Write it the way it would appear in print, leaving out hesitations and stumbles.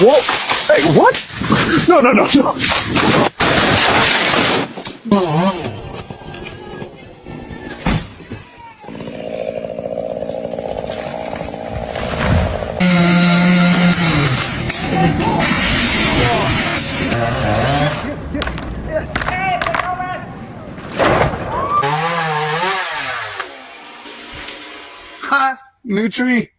Whoa! Hey, what? No, no, no, no. Ha! New tree.